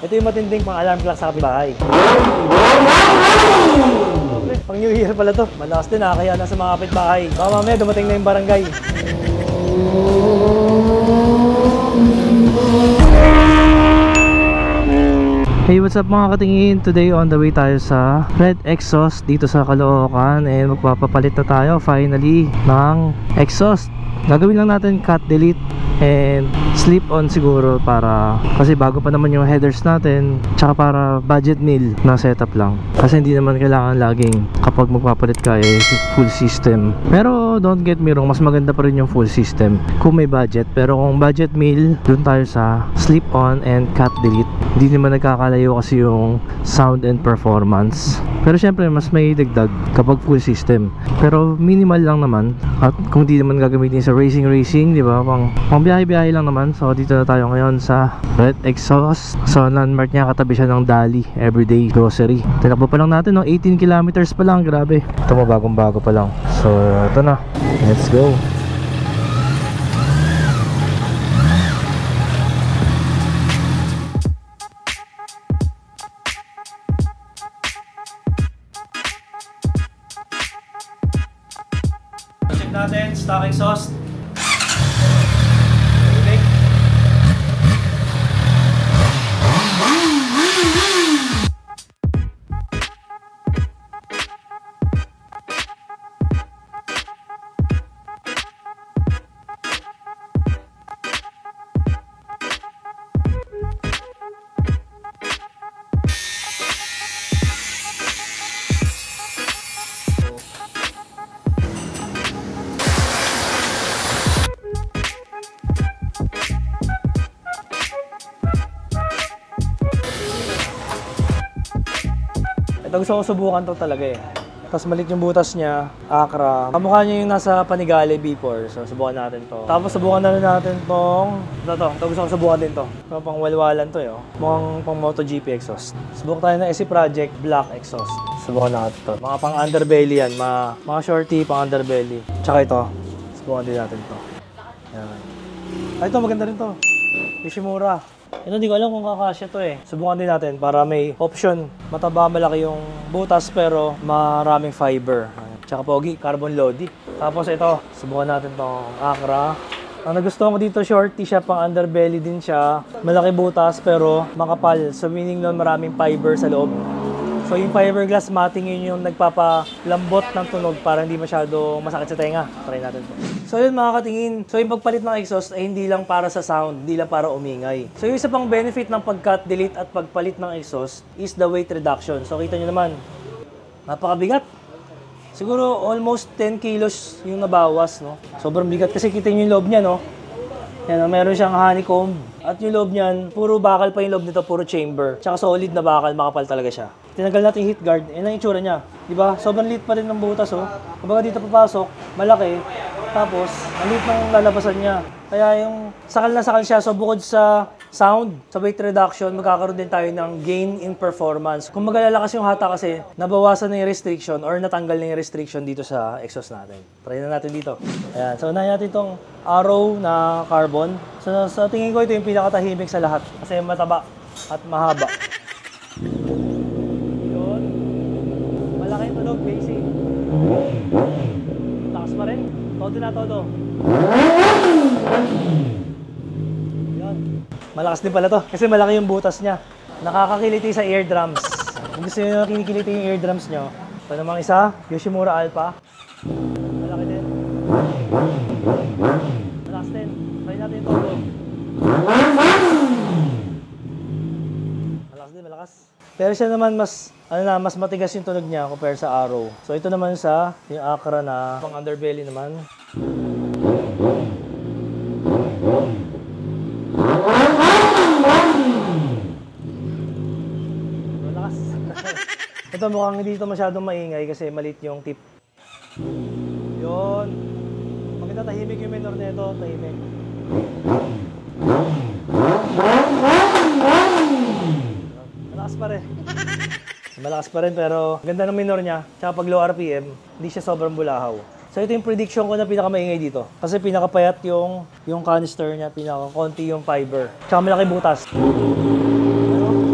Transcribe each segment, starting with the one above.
Ito yung matinding pang alarm clock sa kapitbahay. Pang New Year pala to. Malakas din kaya nasa mga kapitbahay. Baka mamaya dumating na yung barangay. Hey, what's up mga katingin? Today on the way tayo sa Red Exhaust dito sa Caloocan, and magpapapalit na tayo finally ng exhaust. Gagawin lang natin cut, delete, and slip on siguro, para kasi bago pa naman yung headers natin, tsaka para budget meal na setup lang, kasi hindi naman kailangan laging kapag magpapalit ka full system. Pero don't get me wrong, mas maganda pa rin yung full system kung may budget. Pero kung budget meal, dun tayo sa slip on and cut, delete. Hindi naman nagkakalayo kasi yung sound and performance, pero syempre mas may dagdag kapag full system. Pero minimal lang naman, at kung di naman gagamitin sa racing, di ba, pang biyahe lang naman. So dito na tayo ngayon sa Red Exhaust. So landmark niya, katabi siya ng Dali Everyday Grocery. Tinakbo pa lang natin, no? 18 kilometers pa lang, grabe. Ito mo, bagong bago pa lang. So ito na, let's go. Check natin, stock exhaust. Ito gusto ko subukan to talaga eh. Tapos maliit yung butas niya, Acra. Kamukha niya yung nasa Panigale before. So subukan natin to. Tapos subukan na rin natin tong ito gusto ko subukan din to. Ito pang walwalan to eh. Mukhang pang MotoGP exhaust. Subukan tayo ng SC Project Black exhaust. Subukan natin to. Mga pang underbelly yan, mga shorty pang underbelly. Tsaka ito, subukan din natin to. Yan. Ay, ito maganda rin to. Yoshimura. Ito hindi ko alam kung kakasya to eh. Subukan din natin para may option. Mataba, malaki yung butas pero maraming fiber. Tsaka pogi, carbon loaded. Tapos ito, subukan natin tong Acra. Ang nagustuhan ko dito, shorty siya, pang underbelly din siya. Malaki butas pero makapal. So meaning nun maraming fiber sa loob. So yung fiberglass matting yun yung nagpapalambot ng tunog para hindi masyado masakit sa tenga. Try natin to. So yun mga katingin, so yung pagpalit ng exhaust ay hindi lang para sa sound, hindi lang para umingay. So yung isa pang benefit ng pag-cut, delete at pagpalit ng exhaust is the weight reduction. So kita nyo naman, napakabigat. Siguro almost 10 kilos yung nabawas, no? Sobrang bigat kasi kita nyo yung loob niya, no? Yan, meron siyang honeycomb. At yung loob niyan, puro bakal pa yung loob nito, puro chamber. Tsaka solid na bakal, makapal talaga siya. Tinanggal natin yung heat guard, yun ang itsura niya. Diba? Sobrang liit pa rin ng butas, oh. Kumbaga dito papasok, malaki. Tapos, ang liit ng lalabasan niya. Kaya yung sakal na sakal siya, so bukod sa sound, sa weight reduction, magkakaroon din tayo ng gain in performance. Kung magalalakas yung hata kasi, nabawasan na yung restriction or natanggal na yung restriction dito sa exhaust natin. Try na natin dito. Ayan, so unahin natin itong Arrow na carbon. So sa tingin ko ito yung pinakatahimik sa lahat kasi mataba at mahaba. Yun. Malaki yung tunog, basic. Takas pa rin. Todo na todo. Yun. Malakas din pala to kasi malaki yung butas niya. Nakakakiliti sa eardrums. Kung gusto nyo kinikiliti yung eardrums nyo, ito namang isa, Yoshimura Alpha. Malaki din. Malakas din. Try natin yung todo. Malakas din, malakas. Pero siya naman mas matigas yung tunog niya compare sa Arrow. So ito naman sa yung Acra na pang underbelly naman. Malakas. Ito mukhang hindi ito masyadong maingay kasi maliit yung tip. Yun. Maganda, tahimik yung minor nito, tahimik. Malakas pa rin. Malakas pa rin pero ganda ng minor niya. Tsaka pag low RPM, hindi siya sobrang bulahaw. So ito yung prediction ko na pinakamaingay dito. Kasi pinakapayat yung canister niya, pinakakonti yung fiber. Tsaka malaki butas. Pero,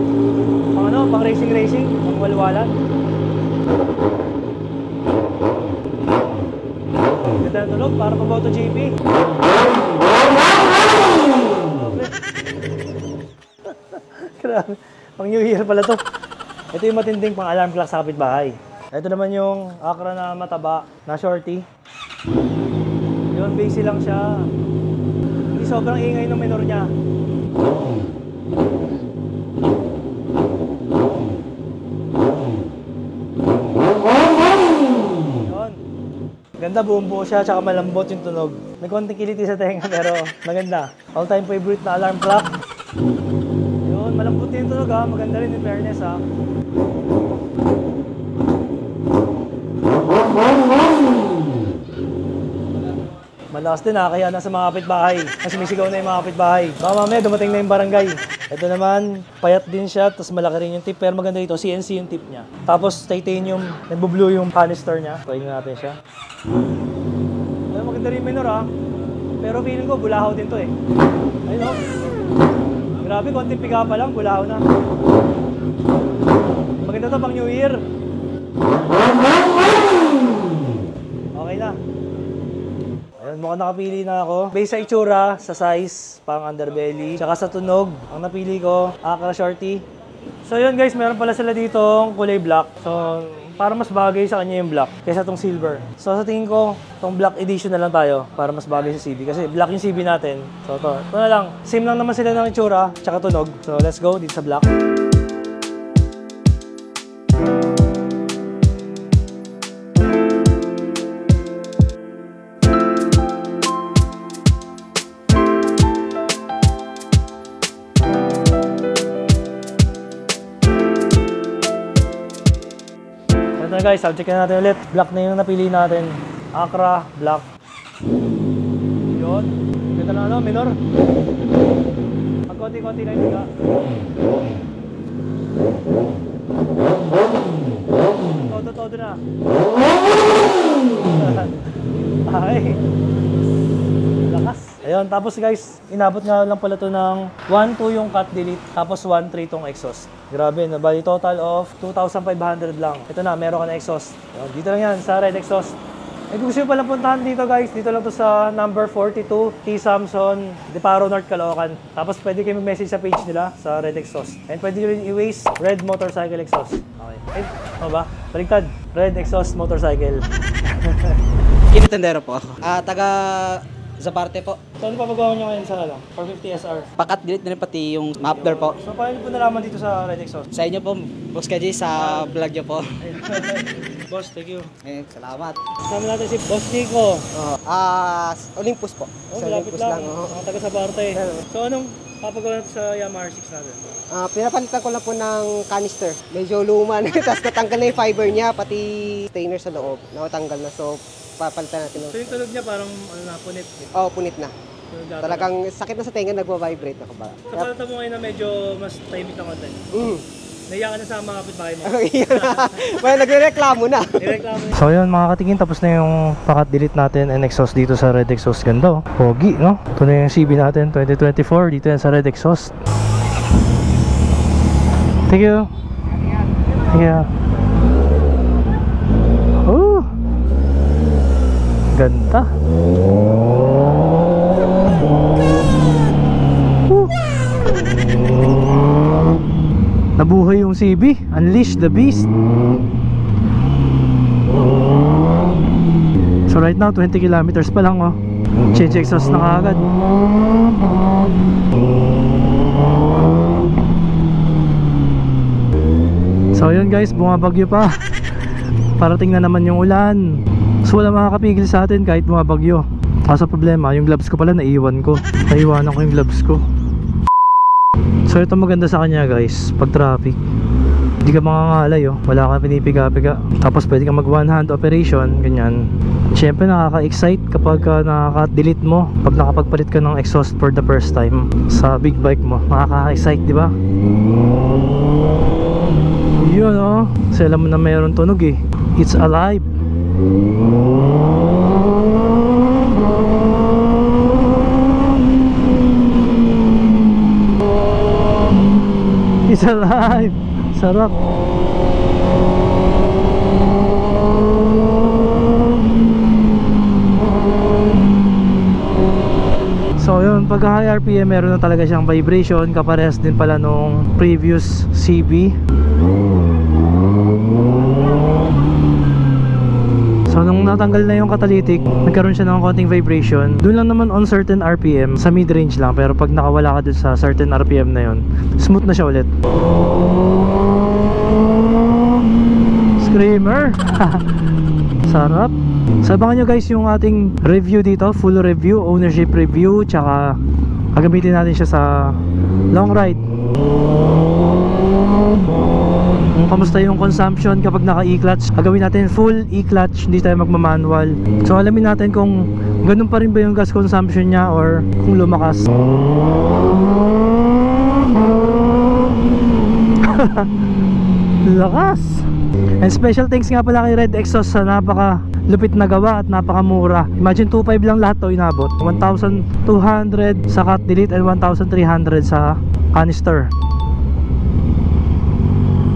pang racing, pang walwalan. Ganda na tunog, para pang MotoGP. Grabe, pang New Year pala to. Ito yung matinding pang alarm clock sa kapitbahay. Ito naman yung Acura na mataba, na shorty. Yun, basic lang siya. Hindi sobrang ingay ng minor niya. Yun. Ganda, buong buo siya, tsaka malambot yung tunog. May konting kiliti sa tenga pero maganda. All time favorite na alarm clock. Yun, malambot yung tunog ha. Maganda rin in fairness ha. Malakas din ha, kaya nasa mga kapitbahay. Mas sumisigaw na yung mga kapitbahay. Baka mamaya dumating na yung barangay. Ito naman, payat din siya, tapos malaki rin yung tip. Pero maganda dito, CNC yung tip niya. Tapos titanium, nagbo-blue yung canister niya. Try natin siya. Ayun, maganda rin yung minor ha. Pero feeling ko, bulahaw din to eh. Ayun o. Grabe, konting piga pa lang, bulahaw na. Maganda to pang New Year. Okay na. Ayun, mukhang nakapili na ako. Based sa itsura, sa size, pang underbelly, tsaka sa tunog, ang napili ko, Acura Shorty. So yun guys, meron pala sila ditong kulay black. So, para mas bagay sa kanya yung black kaysa tong silver. So sa tingin ko, tong black edition na lang tayo para mas bagay sa CB. Kasi black yung CB natin. So ito na lang. Same lang naman sila ng itsura, tsaka tunog. So let's go dito sa black. Ito na guys, check na natin ulit. Black na yung napili natin. Acura, black. Yun. Ito na ano, minor. Pag-konti-konti lang yung todo na. Ay. Lakas. Ayun, tapos guys, inabot nga lang pala to ng 1.2 yung cut delete, tapos 1.3 tong exhaust. Grabe, nabali total of 2,500 lang. Ito na, meron ka na exhaust. Ayun, dito lang yan, sa Red Exhaust. Kung gusto nyo palang puntahan dito guys, dito lang to sa number 42, T. Samson, Deparo, North Caloocan. Tapos pwede kayo mag-message sa page nila sa Red Exhaust. And pwede nyo rin i-waste Red Motorcycle Exhaust. Okay. Eh, ano ba? Baligtad. Red Exhaust Motorcycle. Kinitendero po ako. Taga Zaparte po. So ano papagawa nyo ngayon sa 450 SR? Pakat delete na rin pati yung muffler po. So paano nyo po nalaman dito sa Red Exhaust? Sa inyo po, Boss Kaji, sa vlog nyo po. Boss, thank you. Salamat. Kasama natin si Boss Nico. Olympus po. Oh, malapit lang. Taga sa Parte. So anong papagawa natin sa Yamaha R6 natin? Pinapalitan ko lang po ng canister. Medyo luma na. Tapos natanggal na yung fiber niya, pati stainer sa loob. Nakatanggal na. So, papalitan natin. So yung tunog niya parang ano na, punit. Oo, punit na. Talagang sakit na sa tenga, nagwa-vibrate ako ba. So palata mo ngayon na medyo mas tahimik na content. Naiya ka na sa mga kapitbahay mo. Well, nagre-reklamo na. So yun mga katingin, tapos na yung pakat delete natin and exhaust dito sa Red Exhaust. Ganda oh. Pogi no? Ito na yung CB natin 2024 dito yan sa Red Exhaust. Thank you. Thank you. Oh, ganda. Nabuhay yung CB. Unleash the beast. So right now 20 kilometers pa lang oh. Change exhaust na kaagad. So yun guys, bumabagyo pa. Parating na naman yung ulan. So wala makakapigil sa atin kahit bumabagyo. Kaso problema, yung gloves ko pala naiwan ko. Naiwanan ko yung gloves ko. So ito maganda sa kanya guys, pag traffic hindi ka mangangalay oh, wala kang pinipiga-piga. Tapos pwede kang mag one hand operation, ganyan. Siyempre nakaka-excite kapag nakaka-delete mo, pag nakapagpalit ka ng exhaust for the first time sa big bike mo, nakaka-excite, di ba? Yun oh, kasi alam mo na mayroon tunog eh, it's alive. It's alive. Sarap. So yun, pag high RPM meron na talaga siyang vibration, kaparehas din pala nung previous CB. So nung natanggal na yung catalytic, nagkaroon siya ng konting vibration. Doon lang naman on certain RPM, sa mid-range lang. Pero pag nakawala ka dun sa certain RPM na yun, smooth na siya ulit. Screamer. Sarap. Sabangan nyo guys yung ating review dito, full review, ownership review, tsaka gagamitin natin siya sa long ride. Kung kamusta yung consumption kapag naka e-clutch, gagawin natin full e-clutch, hindi tayo magmamanual. So alamin natin kung ganun pa rin ba yung gas consumption niya or kung lumakas. Lakas. And special thanks nga pala kay Red Exhaust sa napaka lupit na gawa at napakamura. Imagine 2.5 lang lahat to inabot. 1,200 sa cut delete and 1,300 sa canister.